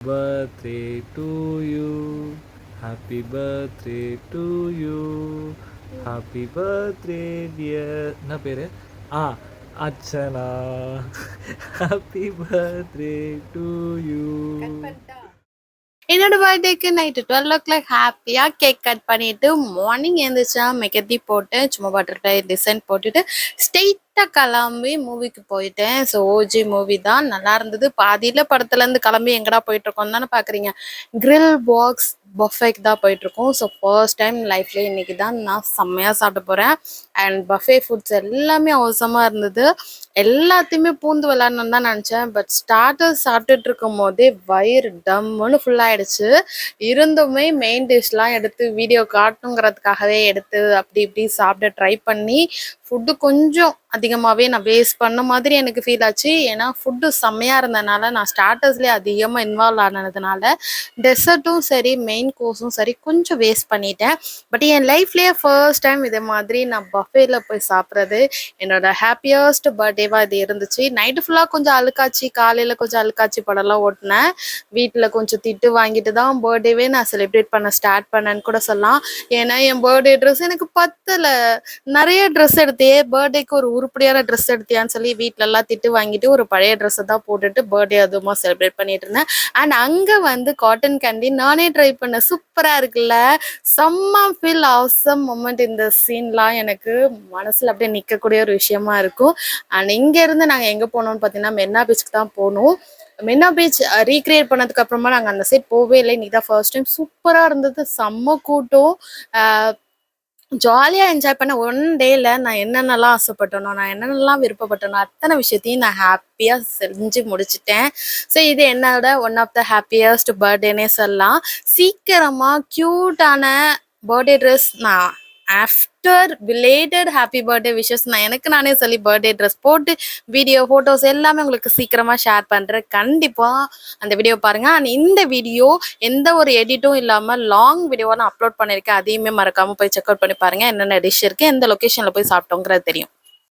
birthday to you. Happy birthday to you. Happy birthday dear. என்ன பேரு? ஆ Archana. Happy birthday to you. என்னோட பர்த்டேக்கு night 12 o'clock ஹாப்பியாக cake cut பண்ணிட்டு மார்னிங் எழுந்திரிச்சா மெகந்தி போட்டு சும்மா பட்டர்ஃப்ளை டிசைன் போட்டுட்டு ஸ்ட்ரெயிட்டாக கிளம்பி மூவிக்கு போயிட்டேன். ஸோ ஓஜி மூவி தான் நல்லா இருந்தது. பாதியில் படத்துலேருந்து கிளம்பி எங்கடா போயிட்டுருக்கோம் தானே பார்க்குறீங்க. கிரில் பாக்ஸ் பஃபேக்கு தான் போயிட்டுருக்கோம். ஸோ ஃபர்ஸ்ட் டைம் லைஃப்லேயே இன்றைக்கி தான் நான் செம்மையாக சாப்பிட போகிறேன். அண்ட் பஃபே ஃபுட்ஸ் எல்லாமே அவசரமாக இருந்தது. எல்லாத்தையுமே பூந்து விளாட்ணுன்னு தான் நினச்சேன். பட் ஸ்டார்டர்ஸ் சாப்பிட்டுட்டு இருக்கும் போதே வயிறு டம்முன்னு ஃபுல்லாகிடுச்சு. இருந்துமே மெயின் டிஷ்லாம் எடுத்து வீடியோ காட்டணுங்கிறதுக்காகவே எடுத்து அப்படி இப்படி சாப்பிட ட்ரை பண்ணி ஃபுட்டு கொஞ்சம் அதிகமாகவே நான் வேஸ்ட் பண்ண மாதிரி எனக்கு ஃபீல் ஆச்சு. ஏன்னா ஃபுட்டு செம்மையாக இருந்ததுனால நான் ஸ்டார்டர்ஸ்லேயே அதிகமாக இன்வால்வ் ஆனதுனால டெசர்ட்டும் சரி மெயின் கோர்ஸும் சரி கொஞ்சம் வேஸ்ட் பண்ணிட்டேன். பட் என் லைஃப்லேயே ஃபர்ஸ்ட் டைம் இதே மாதிரி நான் பஃபேல போய் சாப்பிட்றது என்னோட ஹாப்பியஸ்ட் பர்த்டேவாக இது இருந்துச்சு. நைட்டு ஃபுல்லாக கொஞ்சம் அழுக்காச்சு, காலையில் கொஞ்சம் அழுக்காச்சு படம்லாம் ஓட்டினேன். வீட்டில் கொஞ்சம் திட்டு வாங்கிட்டு தான் பர்த்டேவே நான் செலிப்ரேட் பண்ண ஸ்டார்ட் பண்ணேன்னு கூட சொல்லலாம். ஏன்னா என் பர்த்டே ட்ரெஸ் எனக்கு பத்தலை. நிறைய ட்ரெஸ் எடுத்தே பர்த்டேக்கு ஒரு உருப்படியான ட்ரெஸ் எடுத்தியான்னு சொல்லி வீட்டிலலாம் திட்டு வாங்கிட்டு ஒரு பழைய ட்ரெஸ்ஸை தான் போட்டுட்டு பர்த்டே அதுவுமா செலிப்ரேட் பண்ணிட்டு இருந்தேன். அண்ட் அங்கே வந்து காட்டன் கேண்டி நானே ட்ரை பண்ணேன். சூப்பராக இருக்குல்ல, செம்ம ஃபீல் ஆசம் மொமெண்ட். இந்த சீன்லாம் எனக்கு மனசில் அப்படியே நிற்கக்கூடிய ஒரு விஷயமா இருக்கும். அண்ட் இங்கேருந்து நாங்கள் எங்கே போனோம்னு பார்த்தீங்கன்னா மெரினா பீச்சுக்கு தான் போகணும். மெரினா பீச் ரீக்ரியேட் பண்ணதுக்கு அப்புறமா நாங்கள் அந்த சைட் போகவே இல்லை. இன்னைக்கு தான் ஃபர்ஸ்ட் டைம். சூப்பராக இருந்தது, செம்ம கூட்டம். ஜாலியாக என்ஜாய் பண்ண. ஒன் டேயில் நான் என்னென்னலாம் ஆசைப்பட்டனோ, நான் என்னென்னலாம் விருப்பப்பட்டனோ அத்தனை விஷயத்தையும் நான் ஹாப்பியாக செஞ்சு முடிச்சிட்டேன். ஸோ இது என்னோட ஒன் ஆஃப் த ஹாப்பியஸ்ட் பர்த்டேனே சொல்லலாம். சீக்கிரமாக க்யூட்டான பர்த்டே ட்ரெஸ் நான் after belated happy birthday wishes நான் எனக்கு நானே சொல்லி பர்த்டே ட்ரெஸ் போட்டு வீடியோ ஃபோட்டோஸ் எல்லாமே உங்களுக்கு சீக்கிரமாக ஷேர் பண்ணுறேன். கண்டிப்பாக அந்த வீடியோ பாருங்கள். அண்ட் இந்த வீடியோ எந்த ஒரு எடிட்டும் இல்லாமல் லாங் வீடியோவாக நான் அப்லோட் பண்ணியிருக்கேன். அதையுமே மறக்காமல் போய் செக் அவுட் பண்ணி பாருங்கள். என்னென்ன டிஷ் இருக்குது, எந்த லொக்கேஷனில் போய் சாப்பிட்டோங்கிறது தெரியும்.